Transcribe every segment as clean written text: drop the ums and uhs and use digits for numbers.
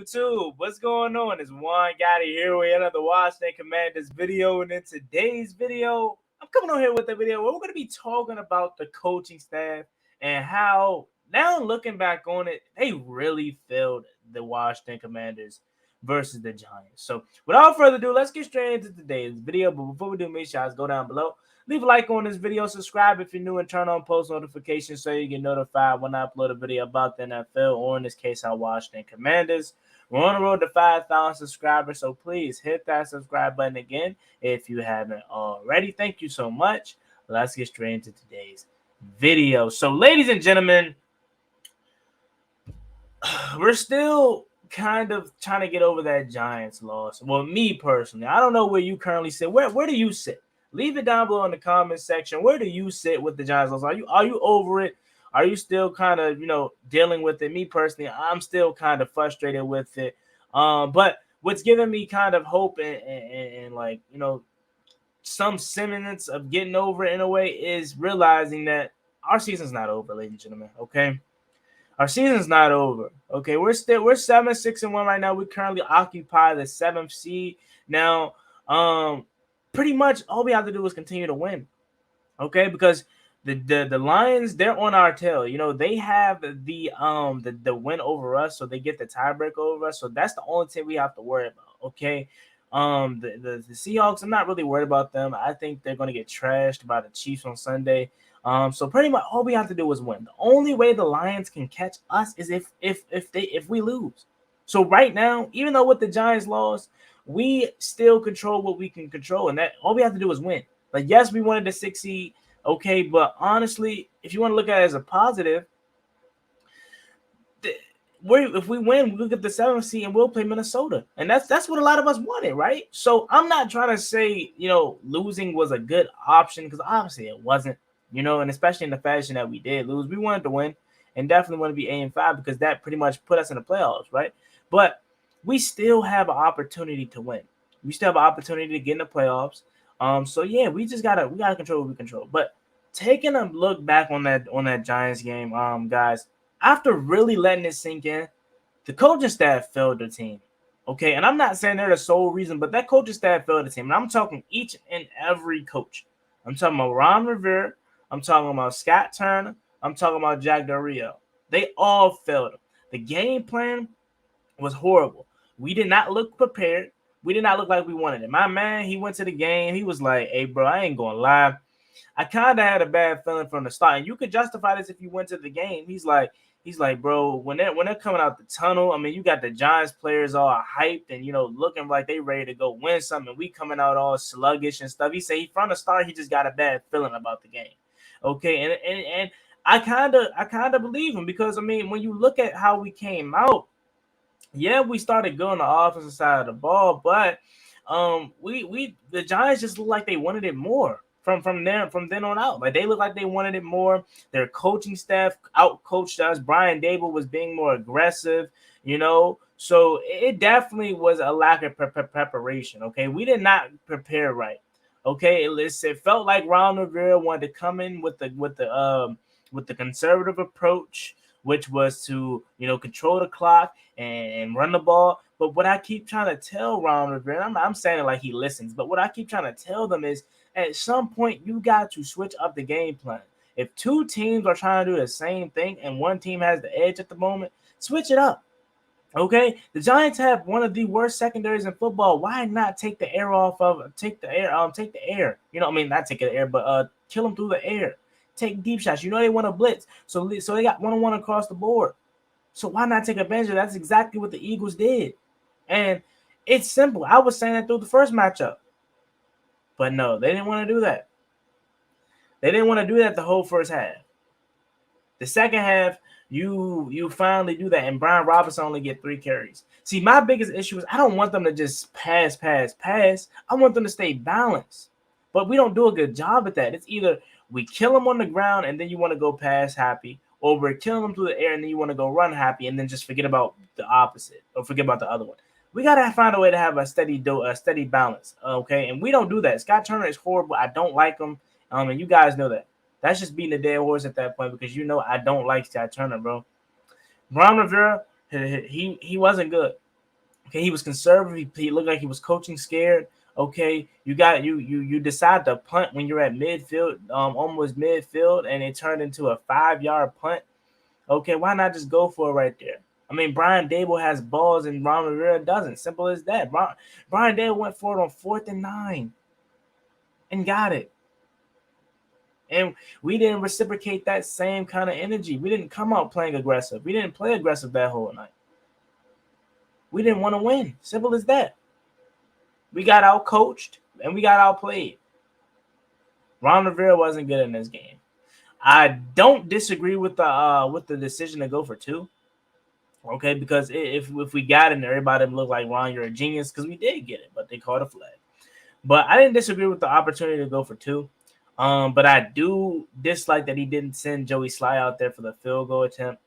YouTube, what's going on? It's Juan Gotti here with another Washington Commanders video, and in today's video, I'm coming on here with a video where we're going to be talking about the coaching staff and how, now looking back on it, they really failed the Washington Commanders versus the Giants. So, without further ado, let's get straight into today's video. But before we do, make sure you go down below. Leave a like on this video, subscribe if you're new, and turn on post notifications so you get notified when I upload a video about the NFL, or in this case, our Washington Commanders. We're on the road to 5,000 subscribers, so please hit that subscribe button again if you haven't already. Thank you so much. Let's get straight into today's video. So, ladies and gentlemen, we're still kind of trying to get over that Giants loss. Well, me personally, I don't know where you currently sit. Where do you sit? Leave it down below in the comment section. Where do you sit with the Giants loss? Are you over it? Are you still kind of, dealing with it? Me personally, I'm still kind of frustrated with it. But what's giving me kind of hope and like, some semblance of getting over it in a way is realizing that our season's not over, ladies and gentlemen. Okay. Our season's not over. Okay. We're 7-6-1 right now. We currently occupy the 7th seed. Now, pretty much all we have to do is continue to win. Okay, because the Lions, they're on our tail. They have the win over us, so they get the tiebreaker over us. So that's the only thing we have to worry about. Okay. The Seahawks, I'm not really worried about them. I think they're gonna get trashed by the Chiefs on Sunday. So pretty much all we have to do is win. The only way the Lions can catch us is if we lose. So right now, even though with the Giants lost, we still control what we can control, and that all we have to do is win. Like, yes, we wanted the 6 seed, okay, but honestly, if you want to look at it as a positive, if we win, we'll get the 7th seed and we'll play Minnesota, and that's what a lot of us wanted, right? So I'm not trying to say losing was a good option, because obviously it wasn't, and especially in the fashion that we did lose. We wanted to win and definitely want to be 8-5 because that pretty much put us in the playoffs, right? But we still have an opportunity to win. We still have an opportunity to get in the playoffs. So yeah, we gotta control what we control. But taking a look back on that Giants game, guys, after really letting it sink in, the coaching staff failed the team. Okay, and I'm not saying they're the sole reason, but that coaching staff failed the team. And I'm talking each and every coach. I'm talking about Ron Rivera. I'm talking about Scott Turner. I'm talking about Jack Del Rio. They all failed them. The game plan was horrible. We did not look prepared. We did not look like we wanted it. My man, he went to the game. He was like, hey, bro, I ain't going to lie. I kind of had a bad feeling from the start. And you could justify this if you went to the game. He's like, bro, when they're coming out the tunnel, I mean, you got the Giants players all hyped and, looking like they ready to go win something. We coming out all sluggish and stuff. He said from the start, he just got a bad feeling about the game. Okay, and I kind of believe him, because, I mean, when you look at how we came out, yeah, we started good on the offensive side of the ball, but the Giants just looked like they wanted it more from then on out. Like, they looked like they wanted it more. Their coaching staff out-coached us. Brian Dable was being more aggressive, So it definitely was a lack of preparation. Okay, we did not prepare right. Okay, it felt like Ron Rivera wanted to come in with the conservative approach, which was to, control the clock and run the ball. But what I keep trying to tell Ron Rivera, I'm saying it like he listens, but what I keep trying to tell them is, at some point, you got to switch up the game plan. If two teams are trying to do the same thing and one team has the edge at the moment, switch it up. Okay, the Giants have one of the worst secondaries in football. Why not take the air? Take the air. Not take the air, but kill them through the air. Take deep shots. They want to blitz, so they got 1-on-1 across the board. So why not take advantage of that? That's exactly what the Eagles did, and it's simple. I was saying that through the first matchup, but no, they didn't want to do that. They didn't want to do that the whole first half. The second half, you finally do that, and Brian Robinson only get 3 carries. See, my biggest issue is I don't want them to just pass. I want them to stay balanced, but we don't do a good job at that. It's either we kill them on the ground and then you want to go pass happy, or we're killing them through the air and then you want to go run happy and then just forget about the opposite or forget about the other one. We got to find a way to have a steady balance, okay? And we don't do that. Scott Turner is horrible. I don't like him, and you guys know that. That's just beating the dead horse at that point, because I don't like Scott Turner, bro. Ron Rivera, he wasn't good. Okay, he was conservative. He looked like he was coaching scared. Okay, you decide to punt when you're at midfield, almost midfield, and it turned into a 5-yard punt. Okay, why not just go for it right there? I mean, Brian Dable has balls and Ron Rivera doesn't. Simple as that. Brian Dable went for it on 4th and 9 and got it. And we didn't reciprocate that same kind of energy. We didn't come out playing aggressive. We didn't play aggressive that whole night. We didn't want to win. Simple as that. We got out coached and we got outplayed. Ron Rivera wasn't good in this game. I don't disagree with the decision to go for 2. Okay, because if we got it and everybody looked like, Ron, you're a genius, because we did get it, but they called a flag. But I didn't disagree with the opportunity to go for 2. But I do dislike that he didn't send Joey Sly out there for the field goal attempt.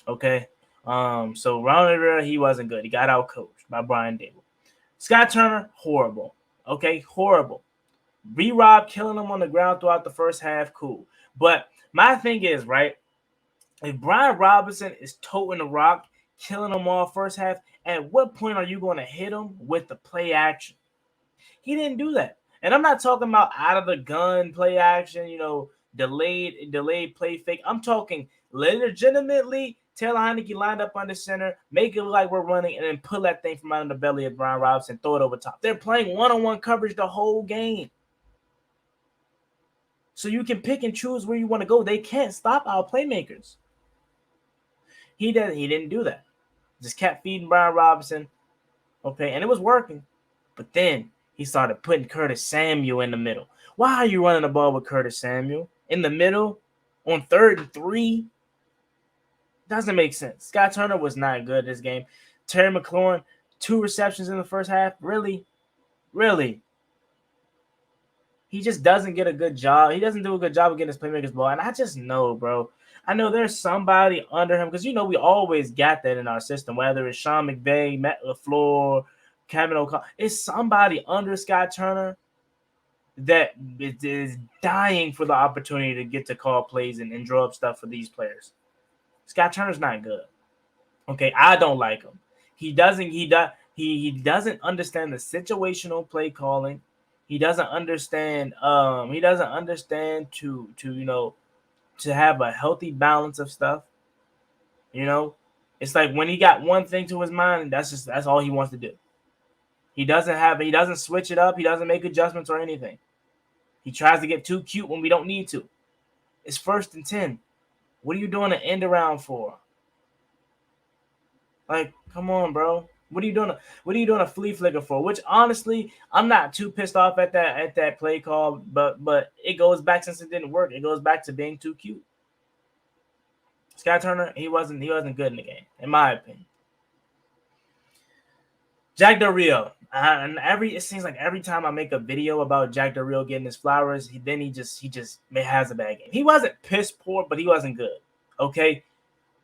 Okay. So Ron Rivera, he wasn't good. He got out coached by Brian Dable. Scott Turner, horrible. Okay, horrible. B-Rob killing him on the ground throughout the first half, cool. But my thing is, right, if Brian Robinson is toting the rock, killing him all first half, at what point are you going to hit him with the play action? He didn't do that. And I'm not talking about out of the gun play action, delayed play fake. I'm talking legitimately Taylor Heineke lined up under center, make it look like we're running, and then pull that thing from out of the belly of Brian Robinson, throw it over top. They're playing one-on-one coverage the whole game. So you can pick and choose where you want to go. They can't stop our playmakers. He didn't do that. Just kept feeding Brian Robinson. Okay, and it was working. But then he started putting Curtis Samuel in the middle. Why are you running the ball with Curtis Samuel in the middle on 3rd and 3? Doesn't make sense. Scott Turner was not good this game. Terry McLaurin, 2 receptions in the first half. Really? He just doesn't get a good job. He doesn't do a good job of getting his playmakers ball. And I just know, bro. I know there's somebody under him because, we always got that in our system, whether it's Sean McVay, Matt LaFleur, Kevin O'Connell. It's somebody under Scott Turner that is dying for the opportunity to get to call plays and draw up stuff for these players. Scott Turner's not good. Okay, I don't like him. He doesn't understand the situational play calling. He doesn't understand to have a healthy balance of stuff. It's like when he got one thing to his mind, that's all he wants to do. He doesn't switch it up. He doesn't make adjustments or anything. He tries to get too cute when we don't need to. It's 1st and 10. What are you doing an end around for? Like, come on, bro. What are you doing a flea flicker for? Which honestly, I'm not too pissed off at that play call, but it goes back, since it didn't work. It goes back to being too cute. Scott Turner, he wasn't good in the game, in my opinion. Jack Del Rio. And it seems like every time I make a video about Jack Del Rio getting his flowers, he just has a bad game. He wasn't piss poor, but he wasn't good. Okay,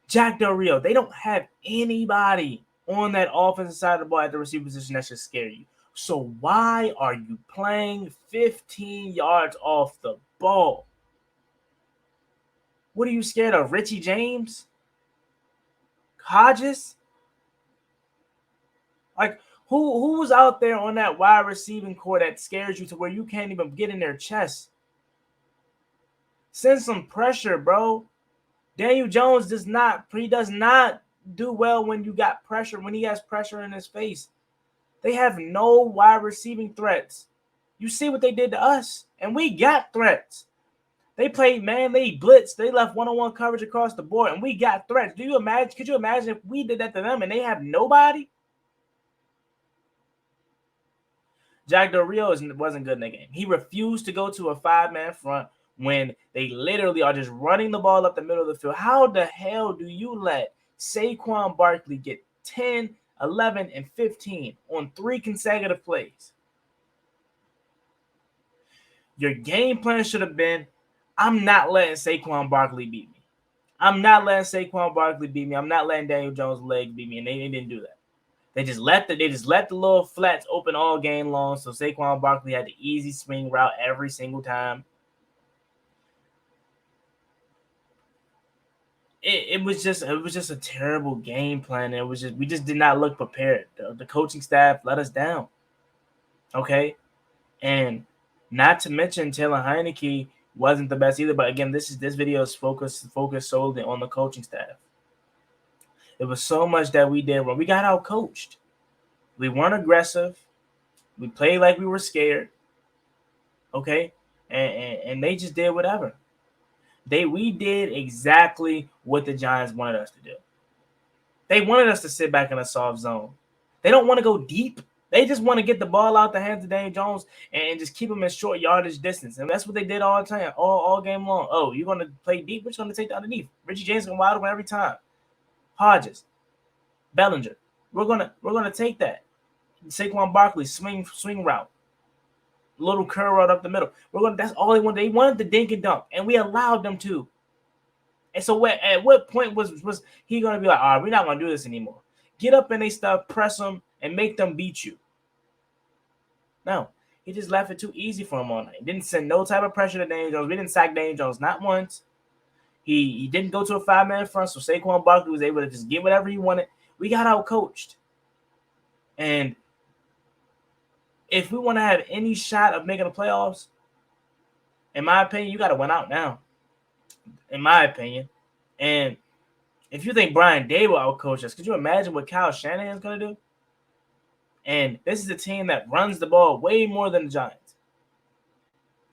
Jack Del Rio. They don't have anybody on that offensive side of the ball at the receiver position that should scare you. So why are you playing 15 yards off the ball? What are you scared of? Richie James? Hodges? Like, who's out there on that wide receiving core that scares you to where you can't even get in their chest? Send some pressure, bro. Daniel Jones does not do well when you got pressure, when he has pressure in his face. They have no wide receiving threats. You see what they did to us, and we got threats. They played man, they blitzed, they left one-on-one coverage across the board, and we got threats. Could you imagine if we did that to them and they have nobody? Jack Del Rio wasn't good in the game. He refused to go to a 5-man front when they literally are just running the ball up the middle of the field. How the hell do you let Saquon Barkley get 10, 11, and 15 on 3 consecutive plays? Your game plan should have been, I'm not letting Saquon Barkley beat me. I'm not letting Daniel Jones' leg beat me, and they didn't do that. They just let the little flats open all game long, so Saquon Barkley had the easy swing route every single time. it was just a terrible game plan. We just did not look prepared. The coaching staff let us down. Okay, and not to mention Taylor Heineke wasn't the best either. But again, this video is focused solely on the coaching staff. It was so much that we did wrong. We got out coached. We weren't aggressive. We played like we were scared. Okay, and they just did whatever. We did exactly what the Giants wanted us to do. They wanted us to sit back in a soft zone. They don't want to go deep. They just want to get the ball out the hands of Daniel Jones and just keep him in short yardage distance. And that's what they did all the time, all game long. Oh, you're going to play deep? We're just going to take the underneath. Richie James going wide open every time. Hodges, Bellinger. We're gonna take that. Saquon Barkley swing route. Little curl route up the middle. That's all they wanted. They wanted the dink and dunk, and we allowed them to. And so at what point was he going to be like, all right, we're not going to do this anymore? Get up in their stuff, press them, and make them beat you. No, he just left it too easy for him all night. He didn't send no type of pressure to Daniel Jones. We didn't sack Daniel Jones, not once. He didn't go to a 5-man front, so Saquon Barkley was able to just get whatever he wanted. We got out-coached. And if we want to have any shot of making the playoffs, in my opinion, you got to win out now. In my opinion. And if you think Brian Daboll out-coached us, could you imagine what Kyle Shanahan's going to do? And this is a team that runs the ball way more than the Giants.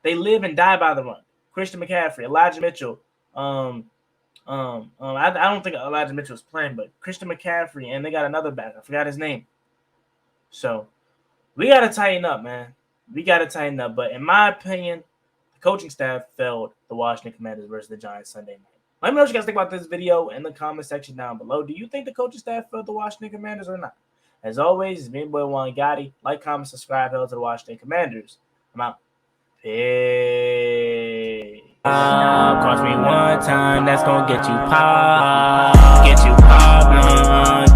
They live and die by the run. Christian McCaffrey, Elijah Mitchell. I don't think Elijah Mitchell was playing, but Christian McCaffrey, and they got another back. I forgot his name. So we got to tighten up, man. We got to tighten up. But in my opinion, the coaching staff failed the Washington Commanders versus the Giants Sunday night. Let me know what you guys think about this video in the comment section down below. Do you think the coaching staff failed the Washington Commanders or not? As always, it's me, boy Juan Gotti. Like, comment, subscribe, hell to the Washington Commanders. I'm out. Peace. Cross me one time, that's gonna get you popped. Get you popped.